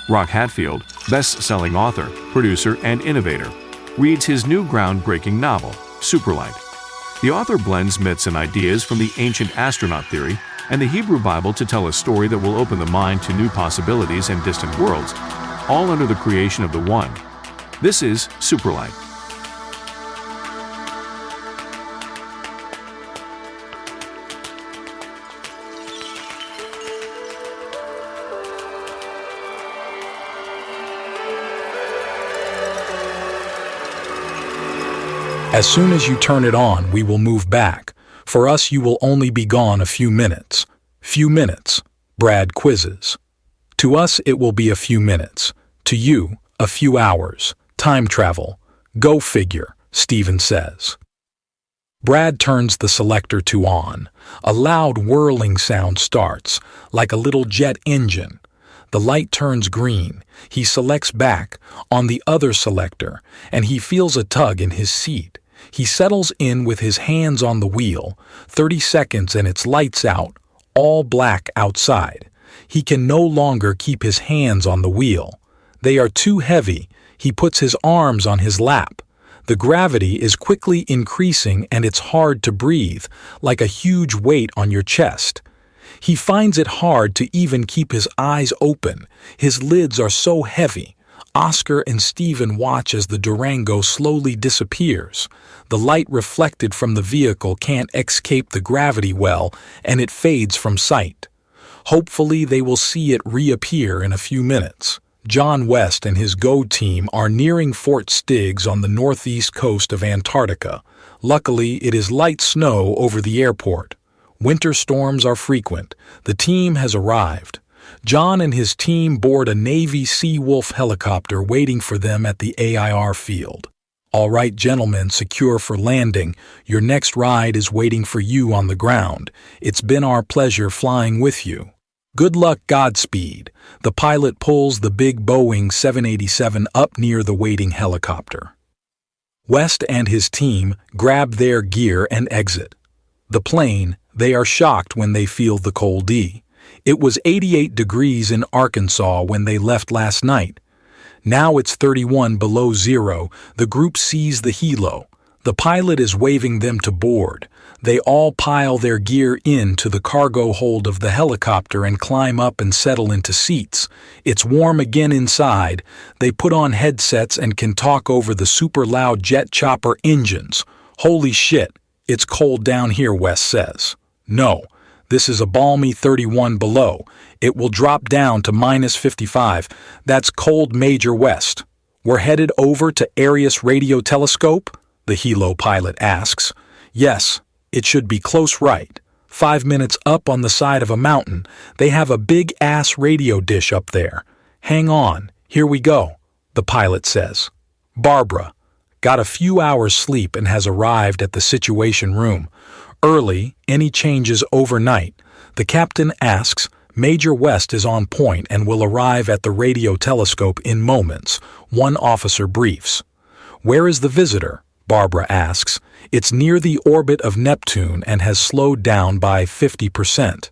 Roc Hatfield, best-selling author, producer, and innovator, reads his new groundbreaking novel, Superlight. The author blends myths and ideas from the Ancient Astronaut Theory and the Hebrew Bible to tell a story that will open the mind to new possibilities and distant worlds, all under the creation of the One. This is Superlight. As soon as you turn it on, we will move back. For us, you will only be gone a few minutes. Few minutes, Brad quizzes. To us, it will be a few minutes. To you, a few hours. Time travel. Go figure, Steven says. Brad turns the selector to on. A loud whirling sound starts, like a little jet engine. The light turns green. He selects back, on the other selector, and he feels a tug in his seat. He settles in with his hands on the wheel. 30 seconds and it's lights out, all black outside. He can no longer keep his hands on the wheel. They are too heavy. He puts his arms on his lap. The gravity is quickly increasing and it's hard to breathe, like a huge weight on your chest. He finds it hard to even keep his eyes open. His lids are so heavy. Oscar and Steven watch as the Durango slowly disappears. The light reflected from the vehicle can't escape the gravity well, and it fades from sight. Hopefully they will see it reappear in a few minutes. John West and his GO team are nearing Fort Stiggs on the northeast coast of Antarctica. Luckily, it is light snow over the airport. Winter storms are frequent. The team has arrived. John and his team board a Navy Seawolf helicopter waiting for them at the AIR field. All right, gentlemen, secure for landing. Your next ride is waiting for you on the ground. It's been our pleasure flying with you. Good luck, Godspeed. The pilot pulls the big Boeing 787 up near the waiting helicopter. West and his team grab their gear and exit. The plane, they are shocked when they feel the cold D. It was 88 degrees in Arkansas when they left last night. Now it's 31 below zero. The group sees the helo. The pilot is waving them to board. They all pile their gear into the cargo hold of the helicopter and climb up and settle into seats. It's warm again inside. They put on headsets and can talk over the super loud jet chopper engines. Holy shit, it's cold down here, West says. No. This is a balmy 31 below. It will drop down to minus 55. That's cold, Major West. We're headed over to Arius Radio Telescope? The helo pilot asks. Yes, it should be close right. 5 minutes up on the side of a mountain. They have a big-ass radio dish up there. Hang on, here we go, the pilot says. Barbara got a few hours sleep and has arrived at the Situation Room. Early, any changes overnight. The captain asks. Major West is on point and will arrive at the radio telescope in moments. One officer briefs. Where is the visitor? Barbara asks. It's near the orbit of Neptune and has slowed down by 50%.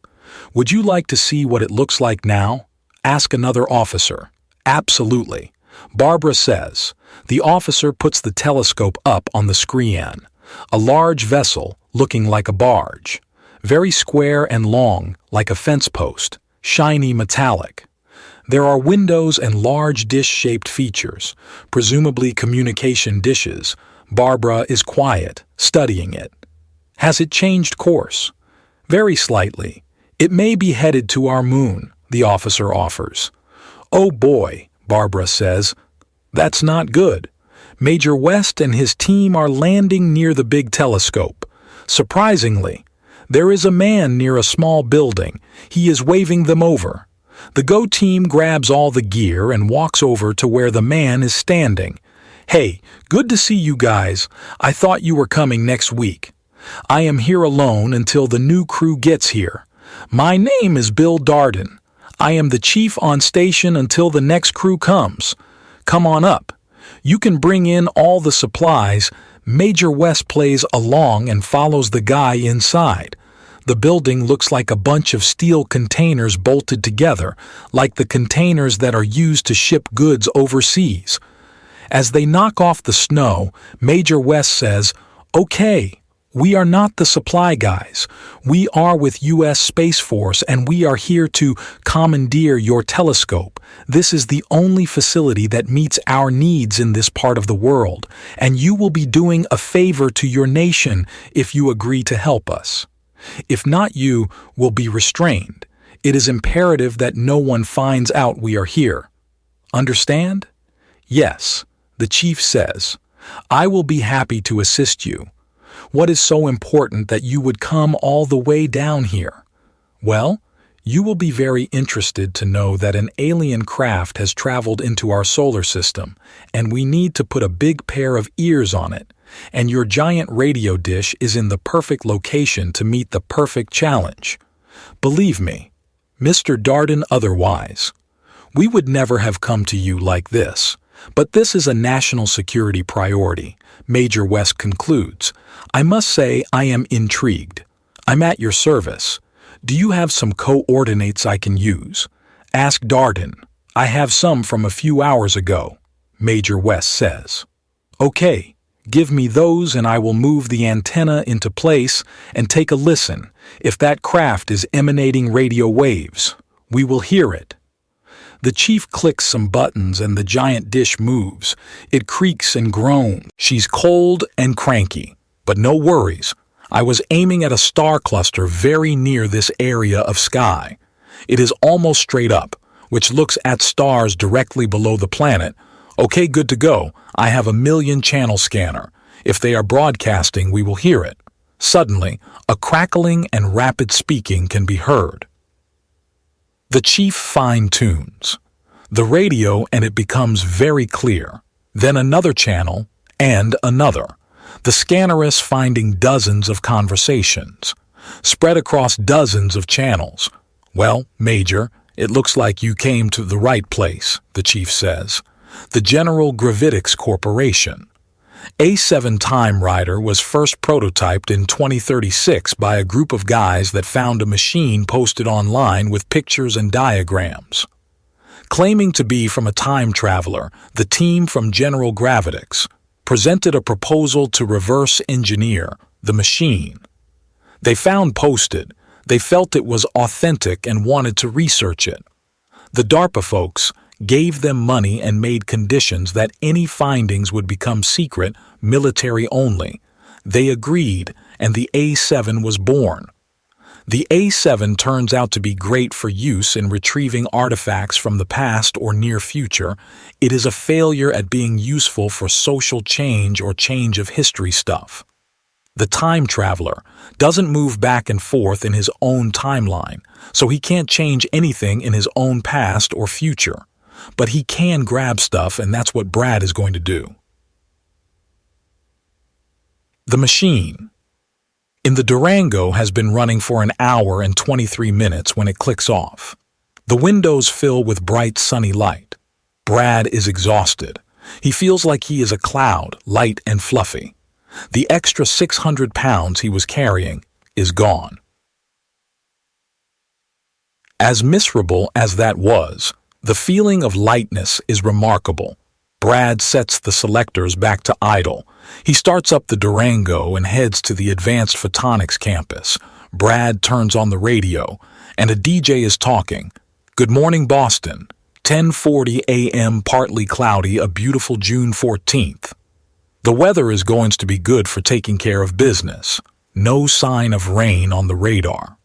Would you like to see what it looks like now? Ask another officer. Absolutely. Barbara says. The officer puts the telescope up on the screen. A large vessel, looking like a barge. Very square and long, like a fence post. Shiny metallic. There are windows and large dish-shaped features, presumably communication dishes. Barbara is quiet, studying it. Has it changed course? Very slightly. It may be headed to our moon, the officer offers. Oh boy, Barbara says. That's not good. Major West and his team are landing near the big telescope. Surprisingly, there is a man near a small building. He is waving them over. The GO team grabs all the gear and walks over to where the man is standing. Hey, good to see you guys. I thought you were coming next week. I am here alone until the new crew gets here. My name is Bill Darden. I am the chief on station until the next crew comes. Come on up. You can bring in all the supplies. Major West plays along and follows the guy inside. the building looks like a bunch of steel containers bolted together, like the containers that are used to ship goods overseas. As they knock off the snow, Major West says, "Okay, we are not the supply guys. We are with U.S. Space Force and we are here to commandeer your telescope. This is the only facility that meets our needs in this part of the world, and you will be doing a favor to your nation if you agree to help us. If not, you will be restrained. It is imperative that no one finds out we are here. Understand?" "Yes," the chief says. "I will be happy to assist you. What is so important that you would come all the way down here?" "Well, you will be very interested to know that an alien craft has traveled into our solar system, and we need to put a big pair of ears on it, and your giant radio dish is in the perfect location to meet the perfect challenge. Believe me, Mr. Darden otherwise. We would never have come to you like this, but this is a national security priority," Major West concludes. "I must say I am intrigued. I'm at your service. Do you have some coordinates I can use?" "Ask Darden. I have some from a few hours ago," Major West says. "Okay, give me those and I will move the antenna into place and take a listen. If that craft is emanating radio waves, we will hear it." The chief clicks some buttons and the giant dish moves. It creaks and groans. "She's cold and cranky, but no worries. I was aiming at a star cluster very near this area of sky. It is almost straight up, which looks at stars directly below the planet. Okay, good to go. I have a 1,000,000 channel scanner. If they are broadcasting, we will hear it." Suddenly, a crackling and rapid speaking can be heard. The chief fine-tunes the radio and it becomes very clear. Then another channel and another. The scanner is finding dozens of conversations, spread across dozens of channels. "Well, Major, it looks like you came to the right place," the chief says. "The General Gravitics Corporation. A7 Time Rider was first prototyped in 2036 by a group of guys that found a machine posted online with pictures and diagrams. Claiming to be from a time traveler, the team from General Gravitics presented a proposal to reverse engineer the machine. They found posted, they felt it was authentic and wanted to research it. The DARPA folks gave them money and made conditions that any findings would become secret, military only. They agreed, and the A7 was born. The A7 turns out to be great for use in retrieving artifacts from the past or near future. It is a failure at being useful for social change or change of history stuff. The time traveler doesn't move back and forth in his own timeline, so he can't change anything in his own past or future. But he can grab stuff, and that's what Brad is going to do. The machine in the Durango has been running for an hour and 23 minutes when it clicks off. The windows fill with bright sunny light. Brad is exhausted. He feels like he is a cloud, light and fluffy. The extra 600 pounds he was carrying is gone. As miserable as that was, the feeling of lightness is remarkable. Brad sets the selectors back to idle. He starts up the Durango and heads to the Advanced Photonics campus. Brad turns on the radio, and a DJ is talking. "Good morning, Boston. 10:40 a.m., partly cloudy, a beautiful June 14th. The weather is going to be good for taking care of business. No sign of rain on the radar."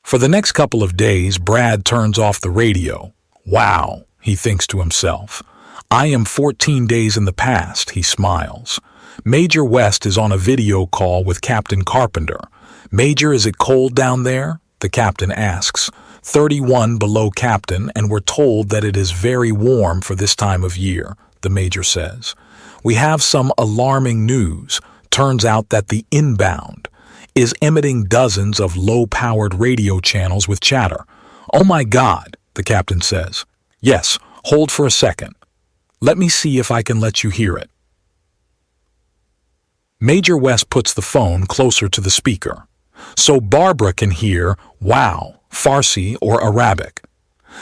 For the next couple of days, Brad turns off the radio. "Wow," he thinks to himself. "I am 14 days in the past," he smiles. Major West is on a video call with Captain Carpenter. "Major, is it cold down there?" the captain asks. 31 below, Captain, and we're told that it is very warm for this time of year," the major says. "We have some alarming news. Turns out that the inbound is emitting dozens of low-powered radio channels with chatter." "Oh my God," the captain says. "Yes, hold for a second. Let me see if I can let you hear it." Major West puts the phone closer to the speaker. So Barbara can hear, wow, Farsi or Arabic.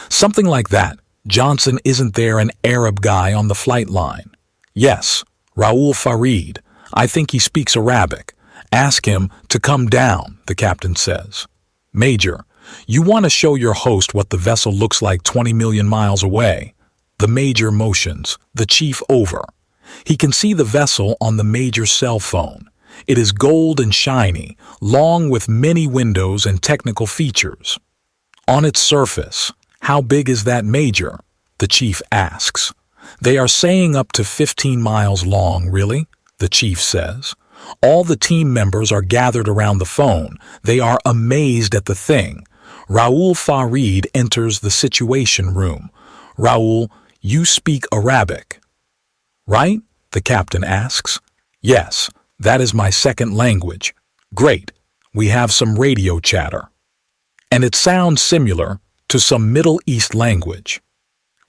Something like that. Johnson, isn't there an Arab guy on the flight line? Yes, Raoul Farid. I think he speaks Arabic. Ask him to come down, the captain says. Major, you want to show your host what the vessel looks like 20 million miles away. The major motions, the chief over. He can see the vessel on the major's cell phone. It is gold and shiny, long with many windows and technical features. On its surface, how big is that, Major? The chief asks. They are saying up to 15 miles long, really? The chief says. All the team members are gathered around the phone. They are amazed at the thing. Raoul Farid enters the situation room. Raoul, you speak Arabic, right? The captain asks. Yes, that is my second language. Great, we have some radio chatter. And it sounds similar to some Middle East language.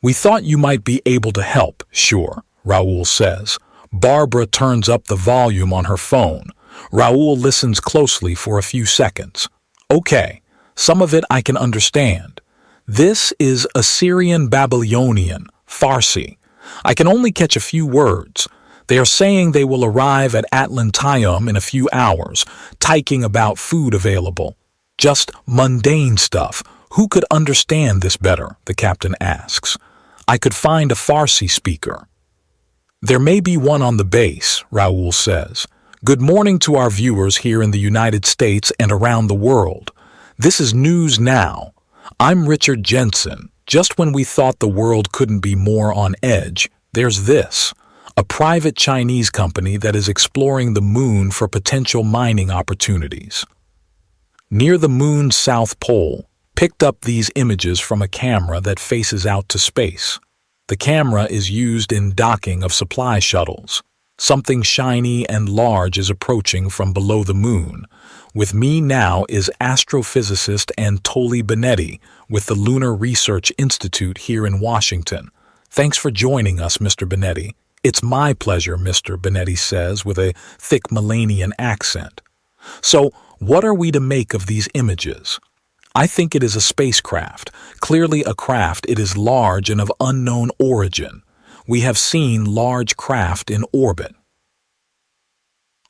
We thought you might be able to help, sure, Raoul says. Barbara turns up the volume on her phone. Raoul listens closely for a few seconds. Okay, some of it I can understand. This is Assyrian Babylonian, Farsi. I can only catch a few words. They are saying they will arrive at Atlantium in a few hours, tyking about food available. Just mundane stuff. Who could understand this better? The captain asks. I could find a Farsi speaker. There may be one on the base, Raoul says. Good morning to our viewers here in the United States and around the world. This is News Now. I'm Richard Jensen. Just when we thought the world couldn't be more on edge, there's this. A private Chinese company that is exploring the moon for potential mining opportunities. Near the moon's south pole, picked up these images from a camera that faces out to space. The camera is used in docking of supply shuttles. Something shiny and large is approaching from below the moon. With me now is astrophysicist Anatoly Benetti with the Lunar Research Institute here in Washington. Thanks for joining us, Mr. Benetti. It's my pleasure, Mr. Benetti says with a thick Melanian accent. So, what are we to make of these images? I think it is a spacecraft. Clearly a craft. It is large and of unknown origin. We have seen large craft in orbit.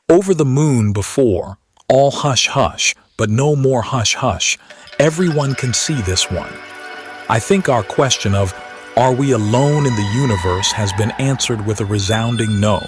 Over the moon before, all hush-hush, but no more hush-hush. Everyone can see this one. I think our question of, are we alone in the universe, has been answered with a resounding no.